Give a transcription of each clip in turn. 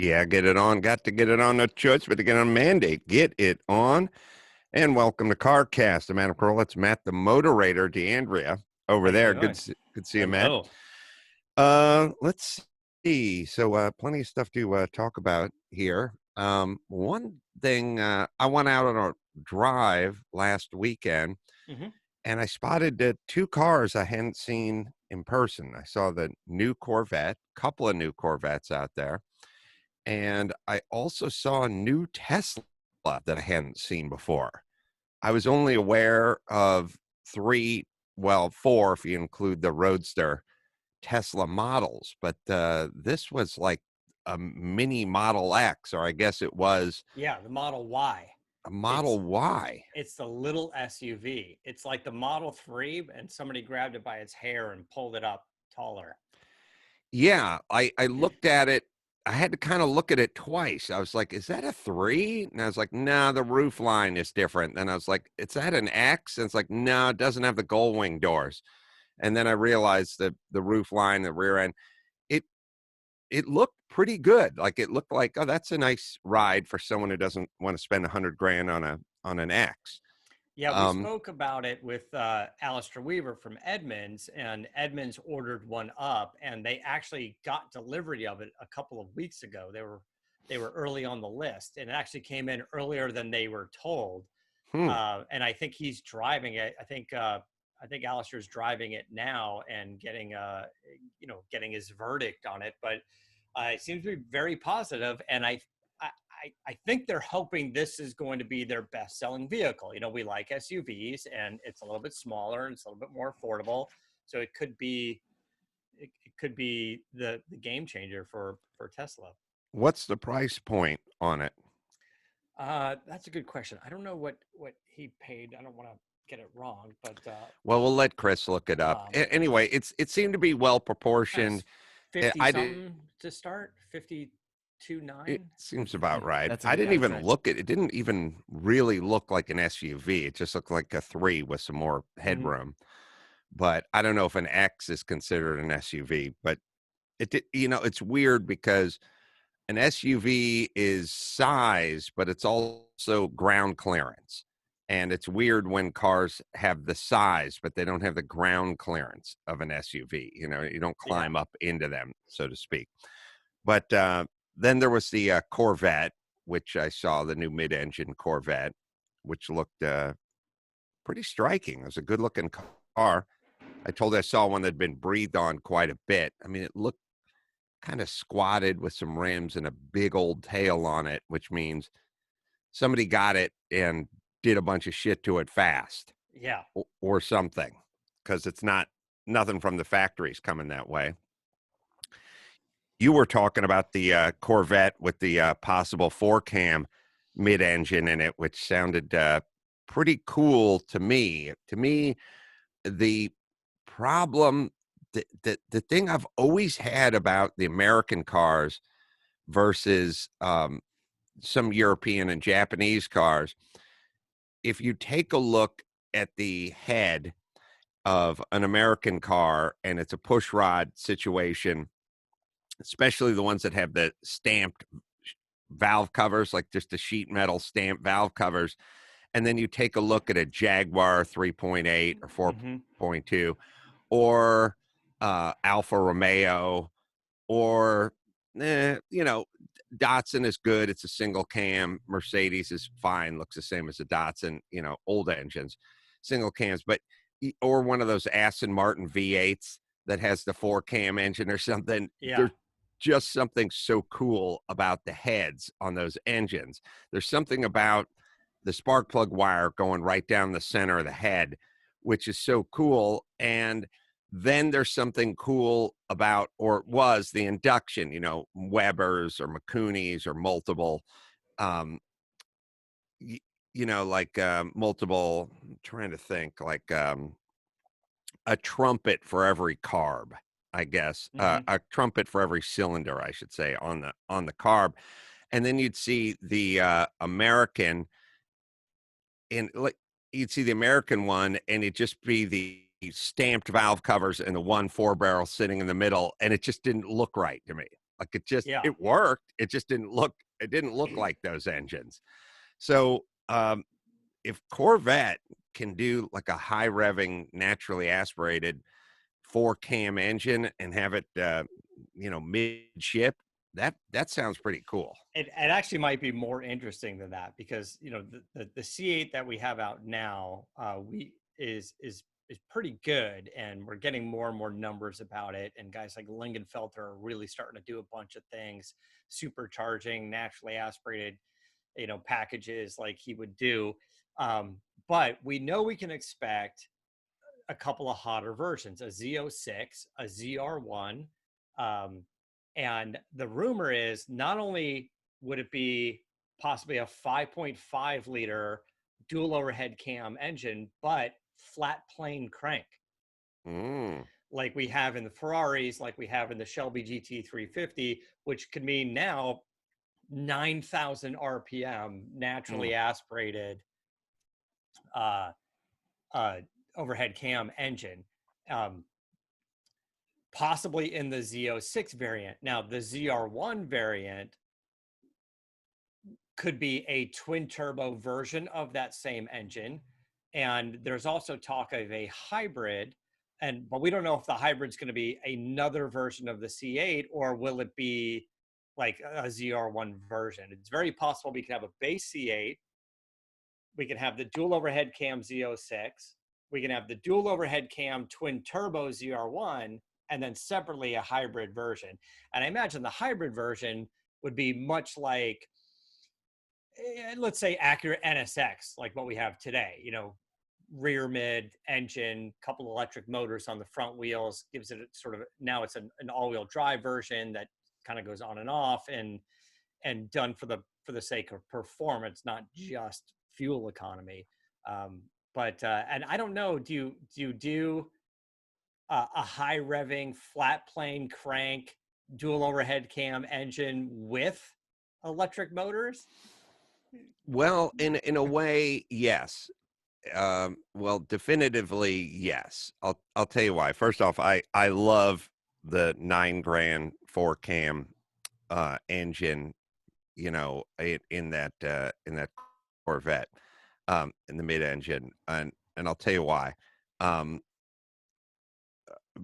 Yeah, get it on. Got to get it on. No choice but to get on mandate. Get it on. And welcome to CarCast. I'm Adam Carolla. It's Matt, the moderator, DeAndrea over How you there. Good, doing? good to see you, Matt. Hello. Let's see. So, plenty of stuff to talk about here. One thing, I went out on a drive last weekend, Hmm. and I spotted two cars I hadn't seen in person. I saw the new Corvette, couple of new Corvettes out there. And I also saw a new Tesla that I hadn't seen before. I was only aware of three, well, four if you include the Roadster Tesla models, but this was like a mini Model X, or I guess it was Yeah, the Model Y. a It's Model Y. it's the little SUV. It's like the Model 3, and somebody grabbed it by its hair and pulled it up taller. Yeah, I looked at it. I had to kind of look at it twice. I was like, is that a three? And I was like, no, the roof line is different. And I was like, is that an X? And it's like, no, it doesn't have the gull wing doors. And then I realized that the roof line, the rear end, it it looked pretty good. Like it looked like, oh, that's a nice ride for someone who doesn't want to spend 100 grand on an X. Yeah, we Um, spoke about it with Alistair Weaver from Edmunds, and Edmunds ordered one up, and they actually got delivery of it a couple of weeks ago. They were early on the list, and it actually came in earlier than they were told. hmm. And I think he's driving it. I think Alistair's driving it now and getting his verdict on it. But it seems to be very positive, and I think they're hoping this is going to be their best-selling vehicle. We like SUVs, and it's a little bit smaller and it's a little bit more affordable, so it could be the game changer for Tesla. What's the price point on it? That's a good question. I don't know what he paid. I don't want to get it wrong, but Well, we'll let Chris look it up. Anyway, it seemed to be well proportioned. that's 50 I did. something to start, It 52.9. seems about right. That's a I good didn't Yeah. even estimate. look at it. Didn't even really look like an SUV. It just looked like a three with some more Mhm. headroom. But I don't know if an X is considered an SUV. But it's weird because an SUV is size, but it's also ground clearance. And it's weird when cars have the size, but they don't have the ground clearance of an SUV. You don't Yeah. climb up into them, so to speak. But then there was the Corvette, which I saw, the new mid-engine Corvette, which looked pretty striking. It was a good-looking car. I told you I saw one that had been breathed on quite a bit. I mean, it looked kind of squatted with some rims and a big old tail on it, which means somebody got it and did a bunch of shit to it fast Yeah. or something, because it's nothing from the factories coming that way. You were talking about the Corvette with the possible four cam mid engine in it, which sounded pretty cool to me. To me, the problem, the thing I've always had about the American cars versus some European and Japanese cars, if you take a look at the head of an American car and it's a push rod situation, especially the ones that have the stamped valve covers, like just the sheet metal stamped valve covers. And then you take a look at a Jaguar 3.8 or Hmm. 4.2 or Alfa Romeo or, Datsun is good. It's a single cam. Mercedes is fine. Looks the same as a Datsun, old engines, single cams, or one of those Aston Martin V8s that has the four cam engine or something. Yeah. There's just something so cool about the heads on those engines. There's something about the spark plug wire going right down the center of the head, which is so cool. And then there's something cool about, or was the induction, Weber's or Mikuni's or multiple, um, like multiple, I'm trying to think, like a trumpet for every carb, I guess, Hmm. a trumpet for every cylinder, I should say, on the carb. And then you'd see the American, and like you'd see the American one, and it'd just be the stamped valve covers and the one four barrel sitting in the middle, and it just didn't look right to me. Like Yeah. it worked. It didn't look like those engines. So if Corvette can do like a high revving, naturally aspirated 4-cam engine and have it, mid-ship, that sounds pretty cool. It actually might be more interesting than that, because the C8 that we have out now, we is pretty good, and we're getting more and more numbers about it. And guys like Lingenfelter are really starting to do a bunch of things, supercharging naturally aspirated, packages like he would do. But we know we can expect a couple of hotter versions, a Z06, a ZR1. Um, and the rumor is, not only would it be possibly a 5.5 liter dual overhead cam engine, but flat plane crank, Mm. like we have in the Ferraris, like we have in the Shelby GT350, which could mean now 9,000 RPM naturally aspirated uh, uh, overhead cam engine. Um, Possibly in the Z06 variant. Now, the ZR1 variant could be a twin turbo version of that same engine. And there's also talk of a hybrid. But we don't know if the hybrid's going to be another version of the C8, or will it be like a ZR1 version. It's very possible we could have a base C8. We can have the dual overhead cam Z06. We can have the dual overhead cam twin turbo ZR1, and then separately a hybrid version. And I imagine the hybrid version would be much like, let's say, Acura NSX, like what we have today. Rear mid engine, couple electric motors on the front wheels, gives it sort of, now it's an all-wheel drive version that kind of goes on and off, and done for the sake of performance, not just fuel economy. But and I don't know, do you do a high revving flat plane crank dual overhead cam engine with electric motors? Well, in a way, yes. Well, definitively, yes. I'll tell you why. First off, I love the 9 grand 4-cam engine, in that Corvette, in the mid-engine, and I'll tell you why. Um,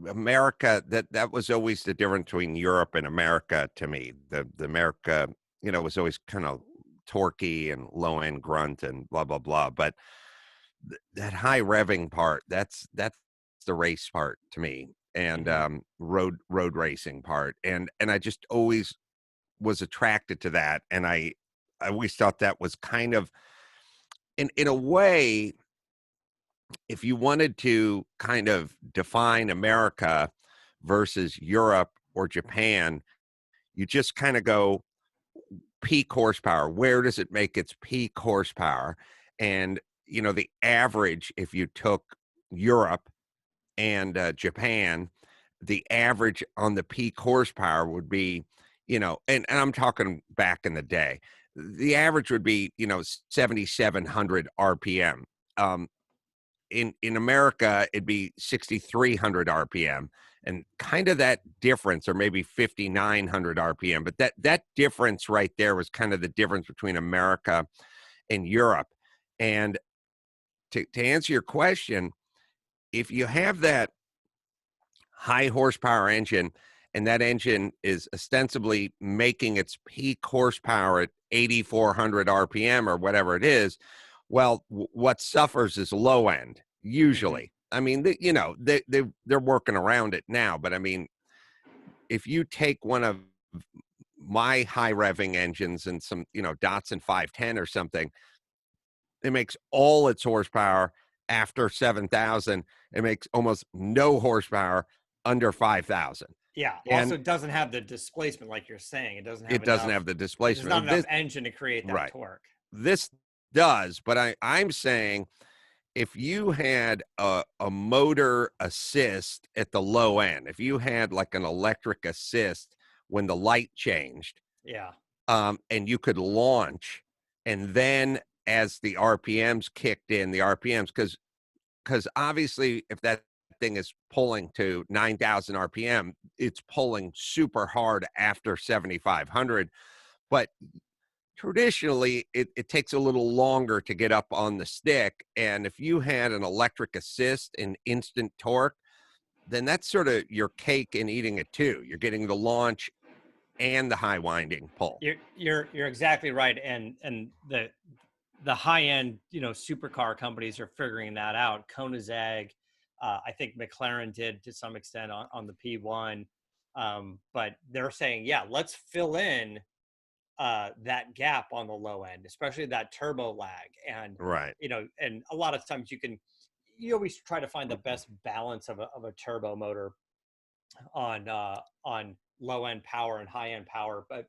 America, that was always the difference between Europe and America to me. The America, was always kind of torquey and low end grunt and blah blah blah. But that high revving part, that's the race part to me, and Mm-hmm. road racing part, and I just always was attracted to that, and I always thought that was kind of, in a way, if you wanted to kind of define America versus Europe or Japan, you just kind of go peak horsepower. Where does it make its peak horsepower? And, the average, if you took Europe and Japan, the average on the peak horsepower would be, and I'm talking back in the day, the average would be, 7,700 RPM. In America, it'd be 6,300 RPM, and kind of that difference, or maybe 5,900 RPM. But that difference right there was kind of the difference between America and Europe. And to answer your question, if you have that high horsepower engine, and that engine is ostensibly making its peak horsepower at 8,400 RPM or whatever it is, well, what suffers is low end Mm-hmm. usually. I mean, they're working around it now, but I mean, if you take one of my high revving engines and some, Datsun 510 or something, it makes all its horsepower after 7,000. It makes almost no horsepower under 5,000. Yeah. Also, And it doesn't have the displacement, like you're saying. It doesn't have it doesn't enough. have the There's not displacement. enough This, engine to create that right. torque. This does, but I'm saying, if you had a motor assist at the low end, if you had like an electric assist when the light changed, Yeah. and you could launch, and then as the RPMs kicked in, because obviously if that's thing is pulling to 9,000 RPM, it's pulling super hard after 7,500. But traditionally, it takes a little longer to get up on the stick. And if you had an electric assist and instant torque, then that's sort of your cake and eating it too. You're getting the launch and the high winding pull. You're exactly right, and the high end supercar companies are figuring that out. Koenigsegg, I think McLaren did to some extent on the P1, but they're saying, yeah, let's fill in that gap on the low end, especially that turbo lag, and Right. and a lot of times you always try to find the best balance of a turbo motor on low end power and high end power, but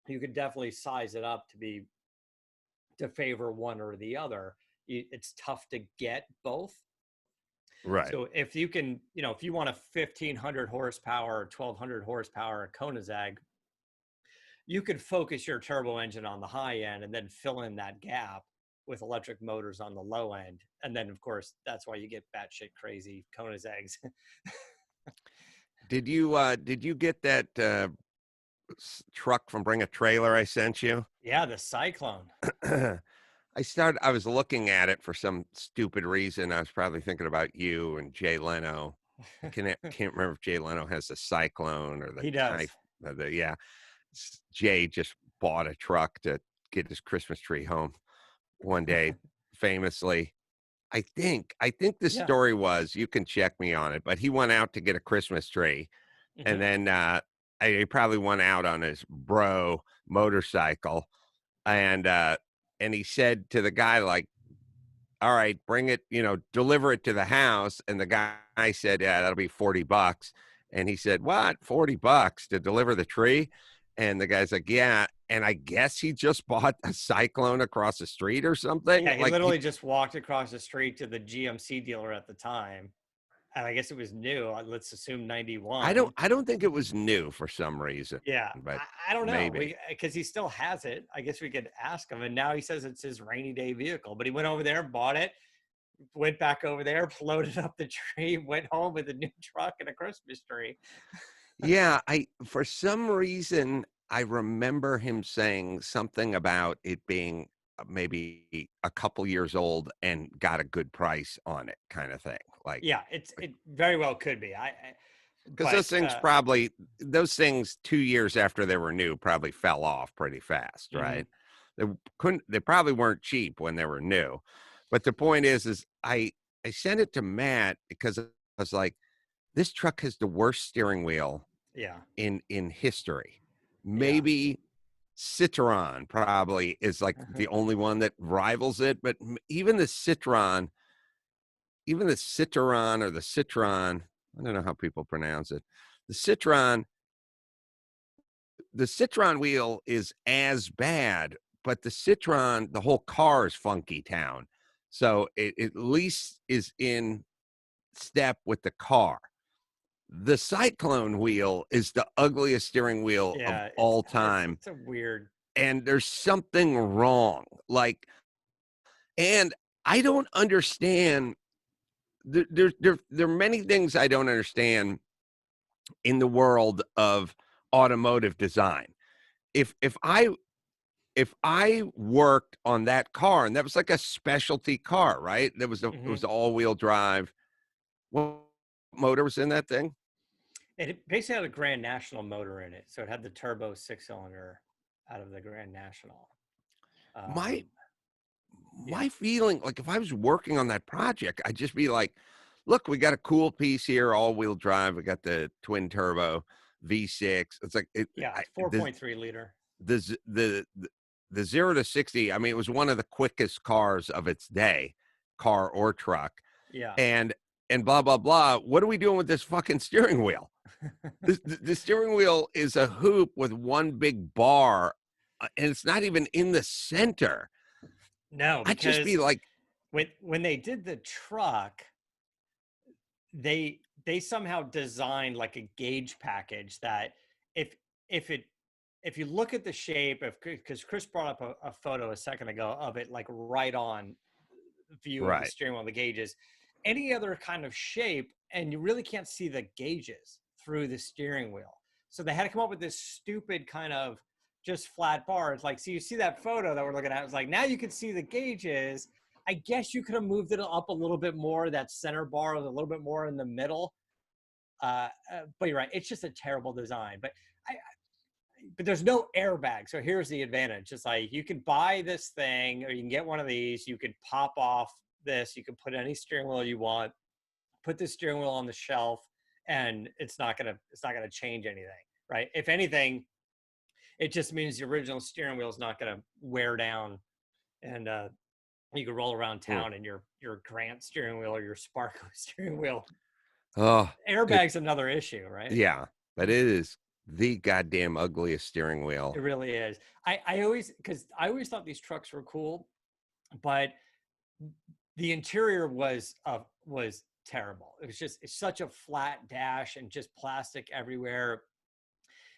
you could definitely size it up to favor one or the other. It's tough to get both. Right. So if you can, if you want a 1,500 horsepower or 1,200 horsepower Koenigsegg, you could focus your turbo engine on the high end and then fill in that gap with electric motors on the low end. And then, of course, that's why you get batshit crazy Koenigsegg's. Did you get that truck from Bring a Trailer I sent you? Yeah, the Cyclone. I was looking at it for some stupid reason. I was probably thinking about you and Jay Leno. I can't remember if Jay Leno has the Cyclone or the He does. Yeah. Jay just bought a truck to get his Christmas tree home one day, famously. I think the Yeah. story was, you can check me on it, but he went out to get a Christmas tree, and Hmm. then he probably went out on his bro motorcycle, and he said to the guy, like, all right, bring it, deliver it to the house. And the guy said, yeah, that'll be $40. And he said, what, $40 to deliver the tree? And the guy's like, yeah. And I guess he just bought a Cyclone across the street or something. Yeah, he Like, literally just walked across the street to the GMC dealer at the time. And I guess it was new. Let's assume 91. I don't think it was new for some reason, Yeah, but I don't know. maybe. Because he still has it. I guess we could ask him. And now he says it's his rainy day vehicle. But he went over there, bought it, went back over there, loaded up the tree, went home with a new truck and a Christmas tree. Yeah, for some reason I remember him saying something about it being maybe a couple years old and got a good price on it, kind of thing. Like, Yeah, it very well could be. because But those things 2 years after they were new probably fell off pretty fast, mhm. right? They probably weren't cheap when they were new. But the point is I sent it to Matt because I was like, this truck has the worst steering wheel Yeah, in history. yeah. Maybe Citroen probably is like the only one that rivals it, but even the Citroen or the Citron, I don't know how people pronounce it. The Citron wheel is as bad, but the Citron, the whole car is funky town. So it at least is in step with the car. The Cyclone wheel is the ugliest steering wheel of Yeah, all time. it's a weird. And there's something wrong. Like, and I don't understand. There are many things I don't understand in the world of automotive design. If I worked on that car, and that was like a specialty car, right? It Mhm. was all-wheel drive. What motor was in that thing? It basically had a Grand National motor in it, so it had the turbo six-cylinder out of the Grand National. My Um, yeah, my feeling, like if I was working on that project, I'd just be like, look, we got a cool piece here, all-wheel drive. We got the twin turbo V6. It's like yeah, 4.3 liter. the z- the 0 to 60. I mean, it was one of the quickest cars of its day, car or truck, Yeah, and blah blah blah. What are we doing with this fucking steering wheel? The steering wheel is a hoop with one big bar, and it's not even in the center. no, I'd just be because like, when they did the truck, they somehow designed like a gauge package that if if it if you look at the shape of, because Chris brought up a photo a second ago of it, like right on view of the right, steering wheel, the gauges, any other kind of shape and you really can't see the gauges through the steering wheel. So they had to come up with this stupid kind of just flat bar. It's like, so you see that photo that we're looking at, it's like, now you can see the gauges. I guess you could have moved it up a little bit more. That center bar was a little bit more in the middle. But you're right. It's just a terrible design. But there's no airbag. So here's the advantage. It's like you can buy this thing, or you can get one of these. You could pop off this. You can put any steering wheel you want. Put the steering wheel on the shelf, and it's not gonna change anything, right? If anything, it just means the original steering wheel is not gonna wear down, and you can roll around town in your Grant steering wheel or your Sparko steering wheel. Oh, Airbag's another issue, right? yeah, but it is the goddamn ugliest steering wheel. It really is. I always thought these trucks were cool, but the interior was terrible. It's such a flat dash and just plastic everywhere.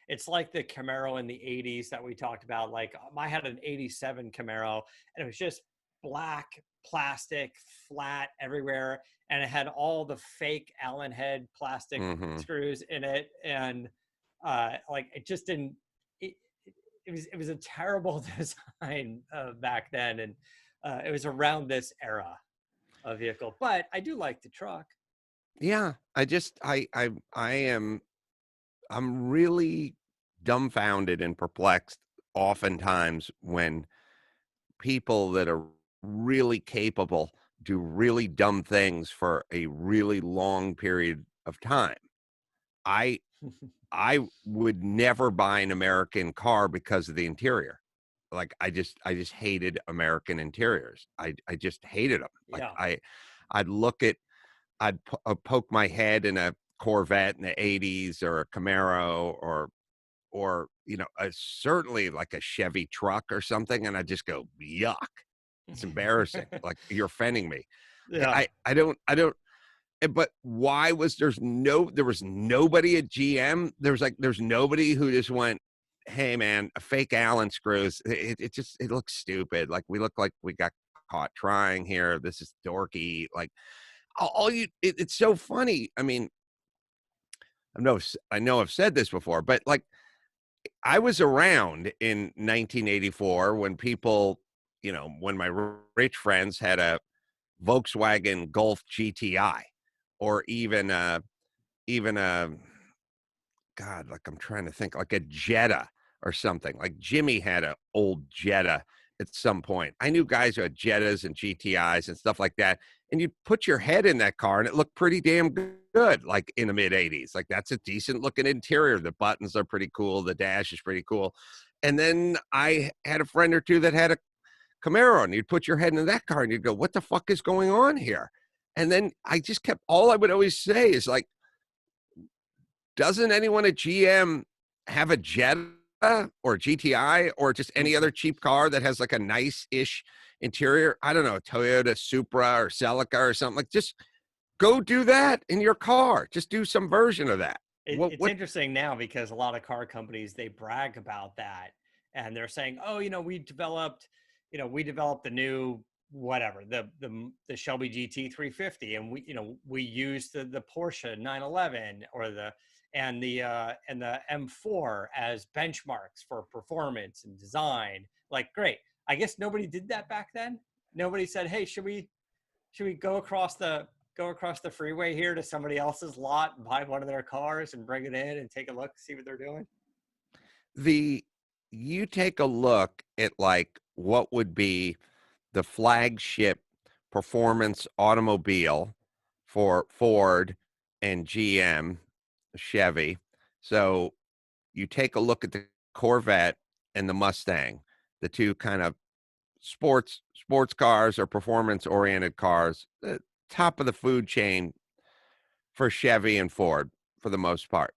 It's like the Camaro in the 80s that we talked about. Like I had an 87 Camaro, and it was just black plastic, flat everywhere, and it had all the fake Allen head plastic screws in it, and like it just didn't. It was a terrible design back then, and it was around this era of vehicle. But I do like the truck. Yeah, I'm really dumbfounded and perplexed oftentimes when people that are really capable do really dumb things for a really long period of time. I would never buy an American car because of the interior. Like I just hated American interiors. I just hated them. Like Yeah. I'd poke my head in a Corvette in the 80s or a Camaro or certainly like a Chevy truck or something, and I just go, yuck. It's embarrassing. Like you're offending me. Yeah. I don't but why was there was nobody at GM? There's nobody who just went, hey man, a fake Allen screws. It looks stupid. Like we look like we got caught trying here. This is dorky. Like it's so funny. I mean, I know I've said this before, but like I was around in 1984 when people, when my rich friends had a Volkswagen Golf GTI, or even a God, like I'm trying to think, like a Jetta or something. Like Jimmy had an old Jetta at some point. I knew guys who had Jettas and GTIs and stuff like that. And you'd put your head in that car and it looked pretty damn good, like in the mid 80s. Like that's a decent looking interior. The buttons are pretty cool. The dash is pretty cool. And then I had a friend or two that had a Camaro, and you'd put your head into that car and you'd go, what the fuck is going on here? And then all I would always say is like, doesn't anyone at GM have a Jetta or GTI or just any other cheap car that has like a nice-ish interior? I don't know, a Toyota Supra or Celica or something. Like, just go do that in your car. Just do some version of that. It's interesting now because a lot of car companies, they brag about that, and they're saying, oh, we developed the new whatever, the Shelby GT 350, and we used the Porsche 911 or the M4 as benchmarks for performance and design. Like, great. I guess nobody did that back then. Nobody said, hey, should we go across the freeway here to somebody else's lot and buy one of their cars and bring it in and take a look, see what they're doing? You take a look at like what would be the flagship performance automobile for Ford and GM, Chevy. So you take a look at the Corvette and the Mustang, the two kind of sports cars or performance oriented cars, top of the food chain for Chevy and Ford for the most part.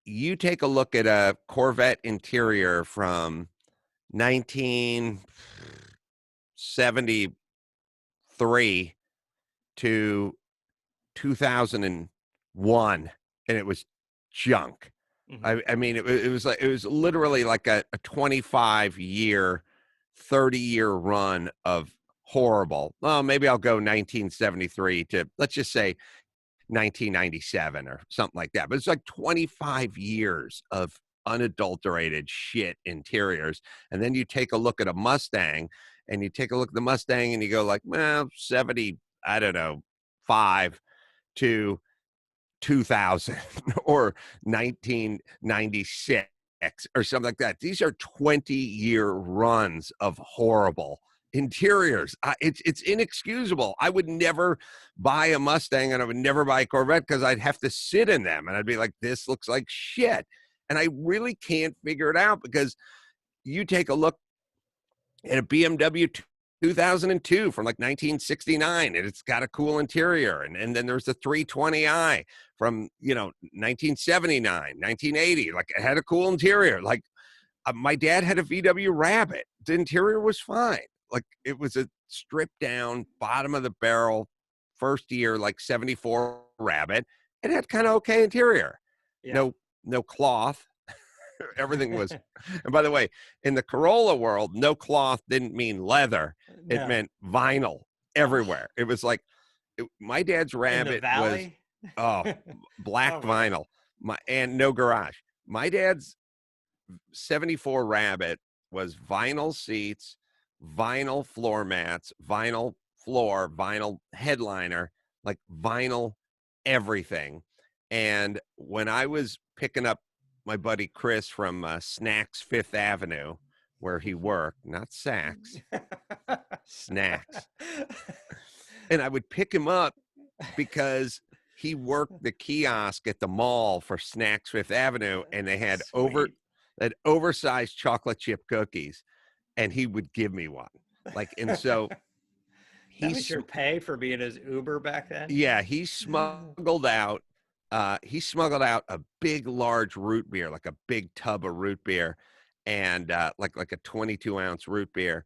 You take a look at a Corvette interior from 1973 to 2001, and it was junk. I mean, it was literally like a 25-year, 30-year run of horrible. Well, maybe I'll go 1973 to, let's just say, 1997 or something like that. But it's like 25 years of unadulterated shit interiors. And then you take a look at a Mustang, and you take a look at the Mustang and you go like, well, 70, I don't know, 5 to 2000 or 1996 or something like that. These are 20-year runs of horrible interiors. It's inexcusable. I would never buy a Mustang, and I would never buy a Corvette because I'd have to sit in them and I'd be like, this looks like shit. And I really can't figure it out, because you take a look at a BMW 2002 from like 1969, and it's got a cool interior. And then there's the 320i from, 1979, 1980. Like, it had a cool interior. Like, my dad had a VW Rabbit. The interior was fine. Like, it was a stripped down, bottom of the barrel, first year, like 74 Rabbit. It had kind of okay interior. Yeah. No cloth. Everything was, and by the way, in the Carolla world, no cloth didn't mean leather. It No. meant vinyl everywhere. It was like, my dad's In the Rabbit was, valley? black Oh my vinyl. And no garage. My dad's 74 Rabbit was vinyl seats, vinyl floor mats, vinyl floor, vinyl headliner, like vinyl everything. And when I was picking up my buddy Chris from Snacks Fifth Avenue, where he worked, not Saks, Snacks, and I would pick him up because he worked the kiosk at the mall for Snacks Fifth Avenue, and they had Sweet. oversized chocolate chip cookies, and he would give me one. Like, and so That was your pay for being his Uber back then? yeah, he smuggled out a big, large root beer, like a big tub of root beer, and like a 22-ounce root beer,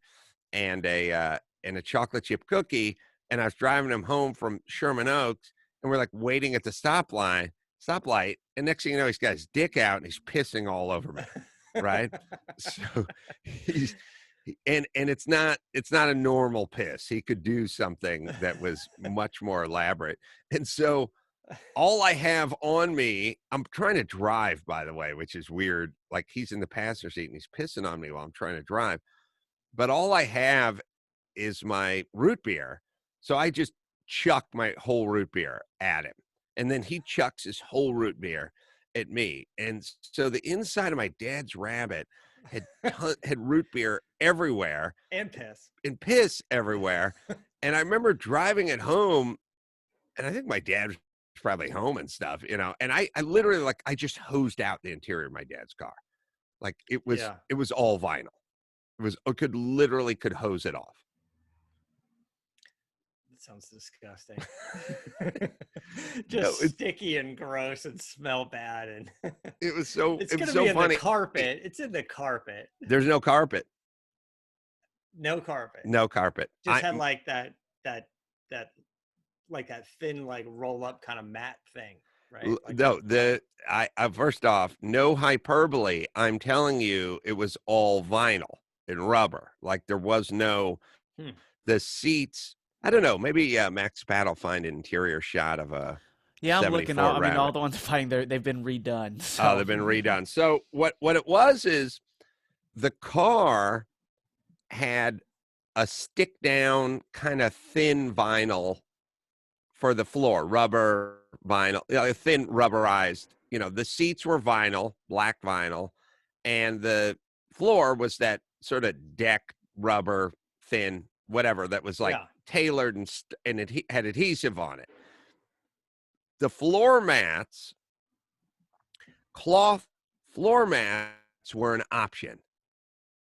and a chocolate chip cookie. And I was driving him home from Sherman Oaks, and we're like waiting at the stoplight, and next thing you know, he's got his dick out and he's pissing all over me, right? So he's and it's not a normal piss. He could do something that was much more elaborate. And so all I have on me, I'm trying to drive, by the way, which is weird. Like, he's in the passenger seat and he's pissing on me while I'm trying to drive. But all I have is my root beer. So I just chuck my whole root beer at him. And then he chucks his whole root beer at me. And so the inside of my dad's Rabbit had root beer everywhere And piss. and piss everywhere. And I remember driving it home, and I think my dad was probably home and stuff, and I literally, like, I just hosed out the interior of my dad's car. Like, it was all vinyl. I could hose it off. That sounds disgusting. Just sticky and gross and smell bad, and it was so it's it gonna was so be in funny. the carpet. It's in the carpet. There's no carpet. No carpet. No carpet. Just had like that like that thin, like roll up kind of mat thing, right? Like no, I first off, no hyperbole. I'm telling you, it was all vinyl and rubber. Like, there was no the seats. I don't know. Maybe Max Pat will find an interior shot of a. Yeah, I'm looking. I mean, all the ones fighting there, they've been redone. So. Oh, they've been redone. So what it was is the car had a stick down kind of thin vinyl for the floor, rubber vinyl, thin rubberized. The seats were vinyl, black vinyl, and the floor was that sort of deck rubber, thin, whatever, that was like tailored and it had adhesive on it. The floor mats, cloth floor mats, were an option.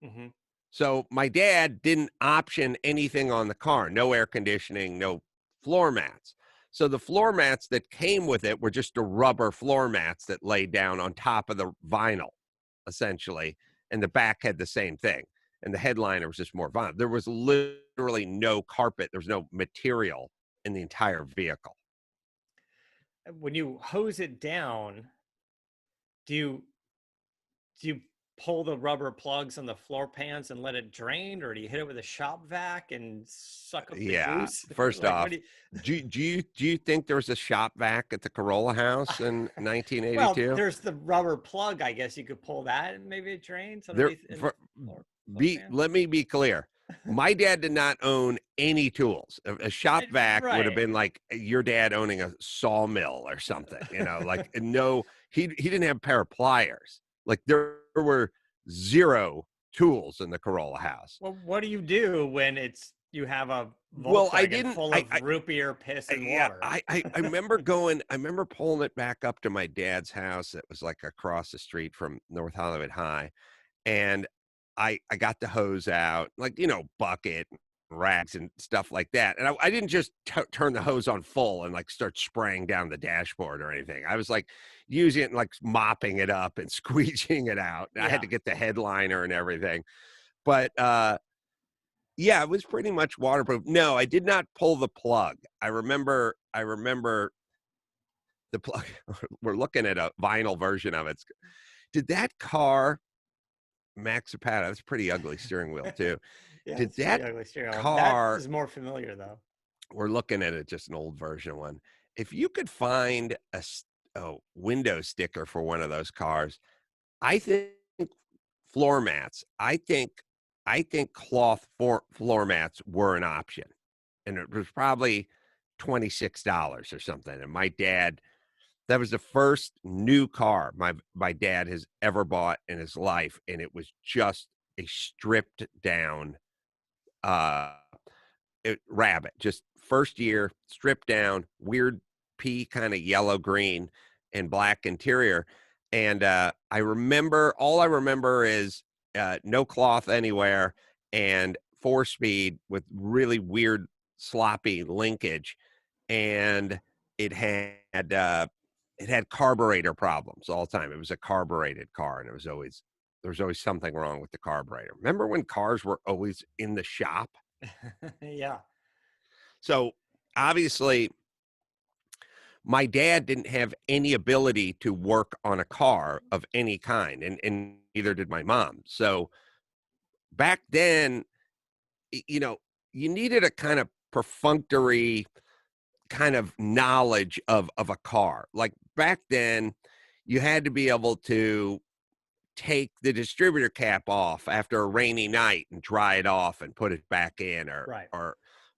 Mm-hmm. So my dad didn't option anything on the car, no air conditioning, no floor mats. So the floor mats that came with it were just the rubber floor mats that laid down on top of the vinyl, essentially. And the back had the same thing. And the headliner was just more vinyl. There was literally no carpet. There was no material in the entire vehicle. When you hose it down, do you pull the rubber plugs on the floor pans and let it drain, or do you hit it with a shop vac and suck up the Yeah. goose? First Like, off, what do do you think there was a shop vac at the Carolla house in well, 1982? there's the rubber plug. I guess you could pull that and maybe it drains There, underneath in the for, floor pan. let me be clear. My dad did not own any tools. A shop vac would have Right. been like your dad owning a sawmill or something, like no, he didn't have a pair of pliers. Like there were zero tools in the Carolla house. Well, what do you do when you have a Well, I Volkswagen didn't, full of root beer, piss, and yeah, water? I remember I remember pulling it back up to my dad's house. That was like across the street from North Hollywood High. And I got the hose out, like, bucket, rags and stuff like that. And I didn't just turn the hose on full and like start spraying down the dashboard or anything. I was like using it and like mopping it up and squeegeeing it out. I had Yeah. to get the headliner and everything. But yeah, it was pretty much waterproof. No, I did not pull the plug. I remember the plug. We're looking at a vinyl version of it. Did that car Max Zapata, that's a pretty ugly steering wheel too. Yeah, Did it's pretty that ugly steering wheel. car, That is more familiar though. we're looking at it, just an old version one. If you could find a window sticker for one of those cars, I think floor mats, I think cloth floor mats were an option. And it was probably $26 or something. And my dad, that was the first new car my dad has ever bought in his life, and it was just a stripped down uh Rabbit. Just first year, stripped down, weird pea kind of yellow green and black interior. And all I remember is no cloth anywhere and 4-speed with really weird sloppy linkage, and it had it had carburetor problems all the time. It was a carbureted car, and there was always something wrong with the carburetor. Remember when cars were always in the shop? Yeah. So obviously, my dad didn't have any ability to work on a car of any kind, and neither did my mom. So back then, you needed a kind of perfunctory kind of knowledge of a car. Like back then, you had to be able to take the distributor cap off after a rainy night and dry it off and put it back in, Right. or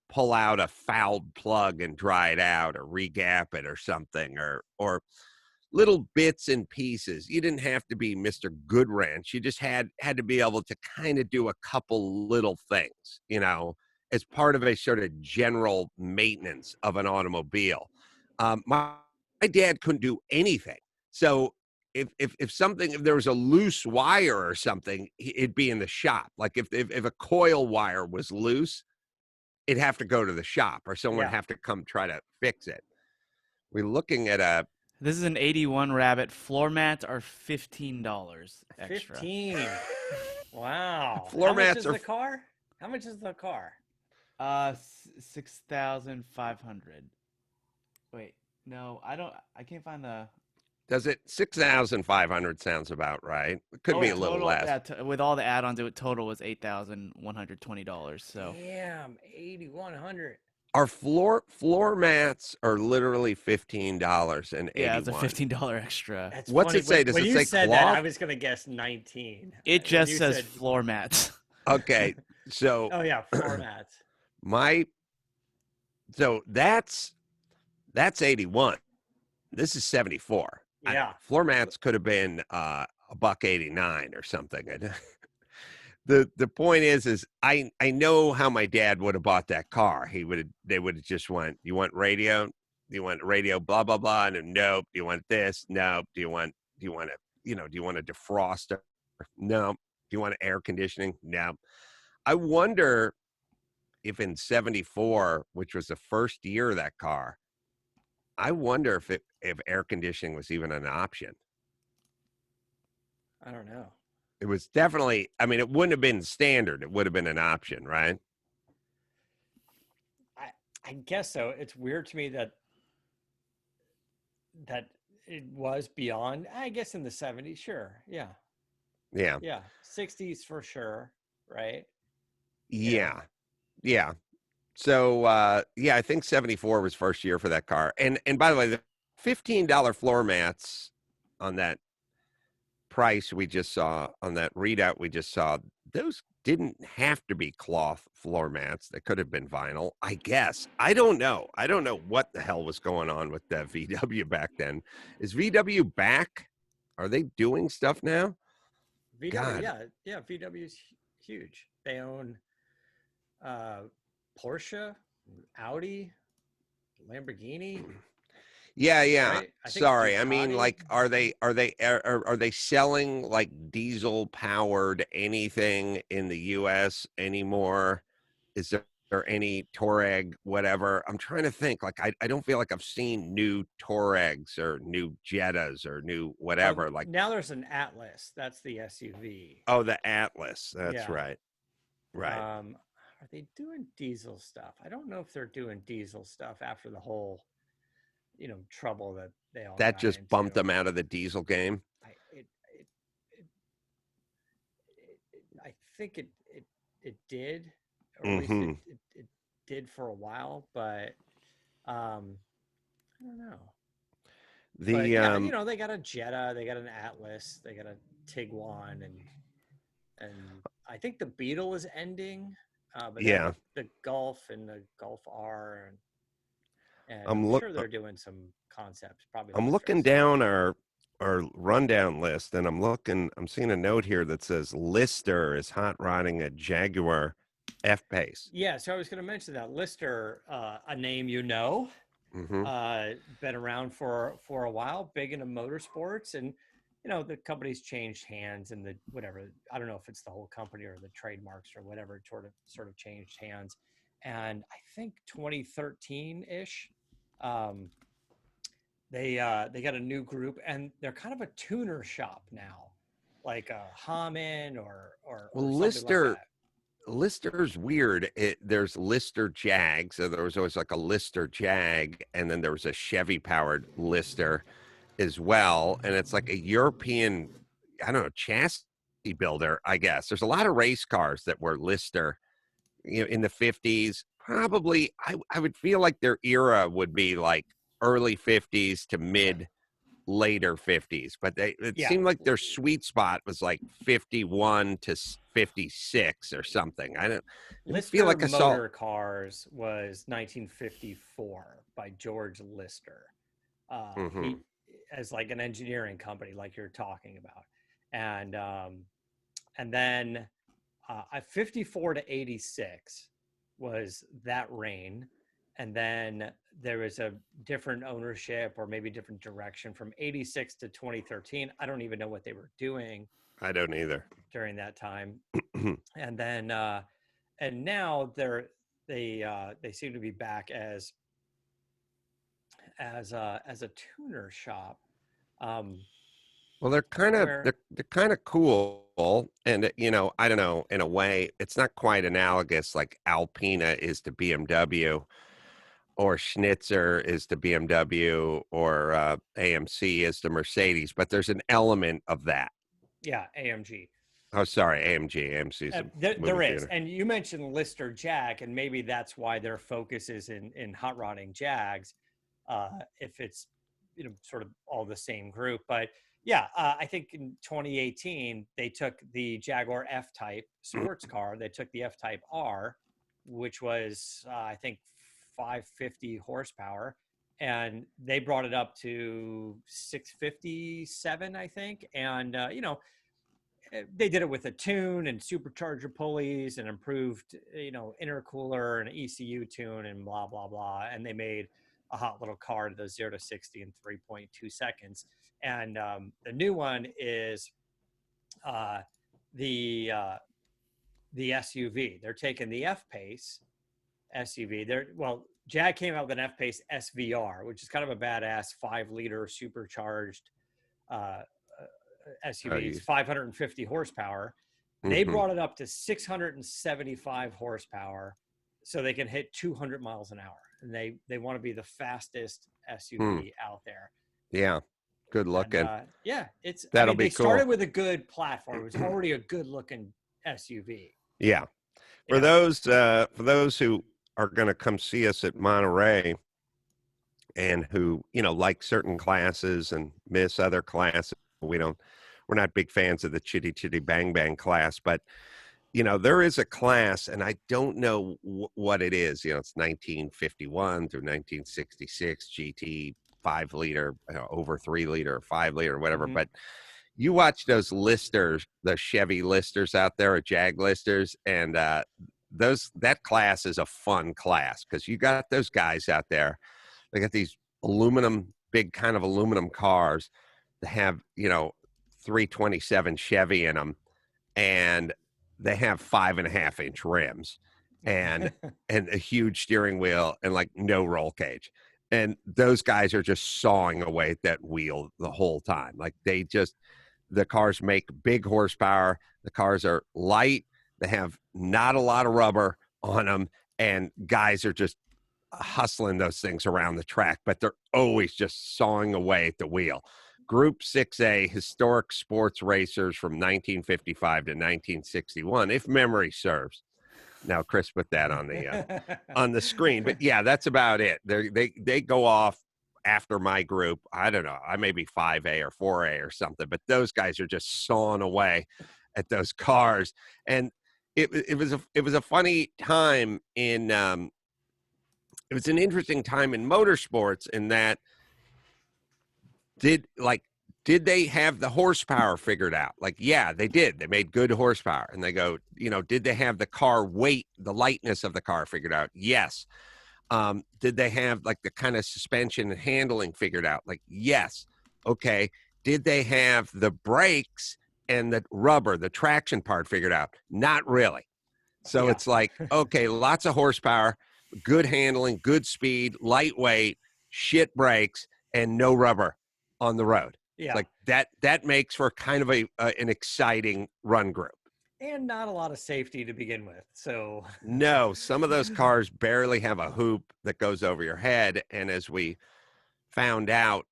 pull out a fouled plug and dry it out, or regap it or something, or little bits and pieces. You didn't have to be Mr. Goodwrench. You just had to be able to kind of do a couple little things, as part of a sort of general maintenance of an automobile. My dad couldn't do anything. So if there was a loose wire or something, it'd be in the shop. Like if a coil wire was loose, it'd have to go to the shop, or someone would have to come try to fix it. We're looking at This is an 81 Rabbit. Floor mats are $15 extra. 15. Wow. Floor How much mats is are the car? How much is the car? 6,500. Wait, no, I can't find the. Does it 6,500 sounds about right? It could be a little total, less. Yeah, with all the add-ons, total was $8,120. So Damn, 8,100. Our floor mats are literally $15 and yeah, it's a $81. $15 extra. That's What's funny. it say? Does when it you say said that, cloth? I was gonna guess 19. It When just you says said- floor mats. Okay, so Oh yeah, floor mats. so that's 81. This is 74. Yeah. Floor mats could have been $1.89 or something. The point is I know how my dad would have bought that car. They would have just went, you want radio? You want radio, blah, blah, blah. And nope. Do you want this? Nope. Do you want a defroster? No. Do you want air conditioning? No. I wonder if in 74, which was the first year of that car, I wonder if air conditioning was even an option. I don't know. It was definitely, it wouldn't have been standard. It would have been an option, right? I guess so. It's weird to me that it was beyond. I guess in the 70s, sure, yeah. Yeah. Yeah, 60s for sure, right? You know, Yeah. Yeah. So yeah, I think 74 was first year for that car. And by the way, the $15 floor mats on that price we just saw, on that readout we just saw, those didn't have to be cloth floor mats. They could have been vinyl, I guess. I don't know. I don't know what the hell was going on with that VW back then. Is VW back? Are they doing stuff now? VW, God. yeah, VW's huge. They own uh, Porsche, Audi, Lamborghini, Yeah, yeah. right? I think Sorry. I mean, Ducati. like, are they selling like diesel powered anything in the US anymore? Is there any Touareg, whatever? I'm trying to think. Like, I don't feel like I've seen new Touaregs or new Jettas or new whatever. Like, Now there's an Atlas. That's the SUV. oh, the Atlas. That's Yeah. right. Right. Are they doing diesel stuff? I don't know if they're doing diesel stuff after the whole, trouble that they all That got just bumped into. them out of the diesel game. I it, it, I think it did, or at least Hmm. it did for a while, but I don't know. But The yeah, they got a Jetta, they got an Atlas, they got a Tiguan, and I think the Beetle is ending, but they have yeah. the Golf and the Golf R, and I'm I'm look. sure they're doing some concepts, probably I'm looking electrics. down our rundown list, and I'm seeing a note here that says Lister is hot rodding a Jaguar F Pace. Yeah, so I was going to mention that Lister, a name Hmm. been around for a while, big into motorsports, and the company's changed hands, and the whatever, I don't know if it's the whole company or the trademarks or whatever, it sort of changed hands, and I think 2013 ish, um, they got a new group, and they're kind of a tuner shop now, like a Hamann or Well, something like Lister's weird. There's Lister Jag, so there was always like a Lister Jag, and then there was a Chevy powered Lister as well, and it's like a European, I don't know, chassis builder, I guess. There's a lot of race cars that were Lister, in the 50s. Probably, I would feel like their era would be like early 50s to mid later 50s, but it Yeah, seemed like their sweet spot was like 51 to 56 or something. I didn't feel Lister like I saw. Motor Cars was 1954 by George Lister. Hmm. He as like an engineering company, like you're talking about, and then 54 to 86 was that reign, and then there was a different ownership or maybe different direction from 86 to 2013. I don't even know what they were doing I don't either. during that time, and then and now they seem to be back as a tuner shop, um, Well, they're kind of where they're kind of cool, and I don't know. In a way, it's not quite analogous like Alpina is to BMW, or Schnitzer is to BMW, or AMC is to Mercedes, but there's an element of that. yeah, AMG. Oh, sorry, AMG. AMC is a movie There is, theater. and you mentioned Lister Jag, and maybe that's why their focus is in hot rodding Jags, if it's sort of all the same group. But yeah, I think in 2018 they took the Jaguar F Type sports car, they took the F Type R, which was I think 550 horsepower, and they brought it up to 657, I think, and they did it with a tune and supercharger pulleys and improved, intercooler and ECU tune and blah, blah, blah. And they made a hot little car to the 0 to 60 in 3.2 seconds. And the new one is uh, the uh, the SUV. They're taking the F-Pace SUV. Jag came out with an F-Pace SVR, which is kind of a badass 5-liter supercharged uh, SUV. It's 550 horsepower. They Mm-hmm. brought it up to 675 horsepower so they can hit 200 miles an hour. And they want to be the fastest Hmm. SUV out there. Yeah. good looking. Yeah, it's. I That'll mean, be they started cool. with a good platform. It was already a good looking SUV. Yeah. You know, For those who are going to come see us at Monterey and who, like certain classes and miss other classes, we're not big fans of the chitty chitty bang bang class, but there is a class, and I don't know what it is. It's 1951 through 1966 GT 5 liter, over 3 liter, 5 liter, whatever. Mhm. But you watch those listers, the Chevy listers out there, or Jag listers, and that class is a fun class because you got those guys out there. They got these big kind of aluminum cars that have 327 Chevy in them, and they have 5.5-inch rims and a huge steering wheel and like no roll cage. And those guys are just sawing away at that wheel the whole time. Like the cars make big horsepower. The cars are light. They have not a lot of rubber on them. And guys are just hustling those things around the track, but they're always just sawing away at the wheel. Group 6A historic sports racers from 1955 to 1961, if memory serves. Now, Chris put that on the screen, but yeah, that's about it. They go off after my group. I don't know. I may be 5A or 4A or something, but those guys are just sawing away at those cars. And it was a funny time in it was an interesting time in motorsports in that did they have the horsepower figured out? Like, yeah, they did. They made good horsepower. And they go, did they have the car weight, the lightness of the car figured out? Yes. Did they have like the kind of suspension and handling figured out? Like, yes. Okay. Did they have the brakes and the rubber, the traction part figured out? Not really. So Yeah. it's like, okay, lots of horsepower, good handling, good speed, lightweight, shit brakes, and no rubber on the road. Yeah. It's like that makes for kind of an exciting run group. And not a lot of safety to begin with. So No, some of those cars barely have a hoop that goes over your head. And as we found out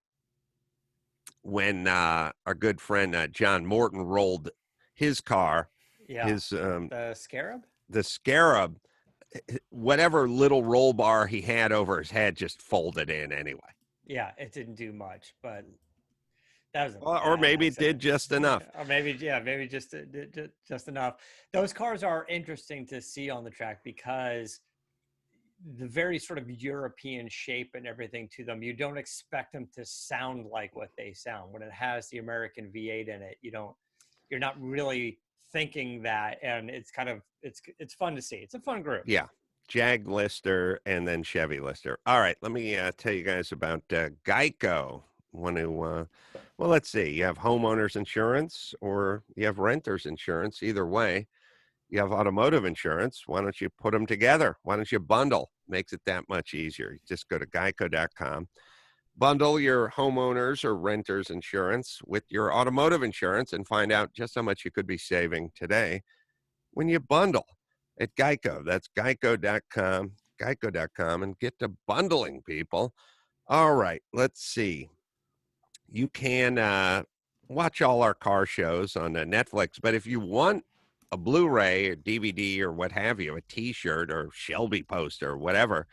when our good friend John Morton rolled his car, yeah, the Scarab. the Scarab, whatever little roll bar he had over his head just folded in anyway. Yeah, it didn't do much, but that was Or maybe it did just enough. Or maybe just enough. Those cars are interesting to see on the track because the very sort of European shape and everything to them. You don't expect them to sound like what they sound. When it has the American V8 in it, you're not really thinking that, and it's kind of it's fun to see. It's a fun group. Yeah. Jag Lister and then Chevy Lister. All right, let me tell you guys about Geico. Well, let's see. You have homeowners insurance or you have renters insurance. Either way, you have automotive insurance. Why don't you put them together? Why don't you bundle? Makes it that much easier. You just go to geico.com. Bundle your homeowners or renters insurance with your automotive insurance and find out just how much you could be saving today when you bundle at Geico. That's geico.com, and get to bundling, people. All right, let's see. You can watch all our car shows on Netflix, but if you want a Blu-ray or DVD or what have you, a T-shirt or Shelby poster or whatever,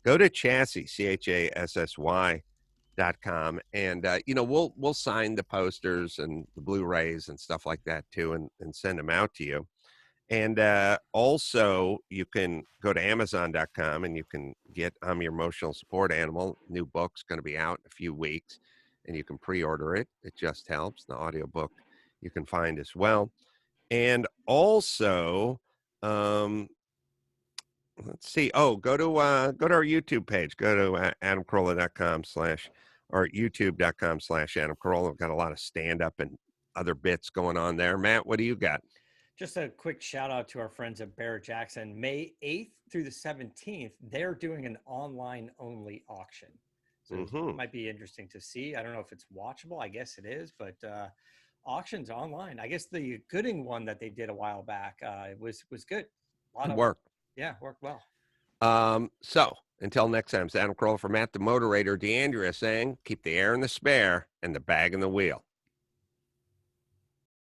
go to Chassis, CHASSY.com, and we'll sign the posters and the Blu-rays and stuff like that too, and send them out to you. And also, you can go to Amazon.com and you can get I'm Your Emotional Support Animal. New book's going to be out in a few weeks, and you can pre-order it. It just helps. The audiobook you can find as well. And also, let's see. Oh, go to our YouTube page. Go to AdamCarolla.com/ or YouTube.com/Adam Carolla. We've got a lot of stand-up and other bits going on there. Matt, what do you got? Just a quick shout out to our friends at Barrett Jackson. May 8th through the 17th, they're doing an online only auction. So it might be interesting to see. I don't know if it's watchable. I guess it is, but auctions online. I guess the Gooding one that they did a while back was good. A lot of work. Yeah, worked well. So Until next time, it's Adam Carolla for Matt the Moderator, DeAndrea saying, keep the air in the spare and the bag in the wheel.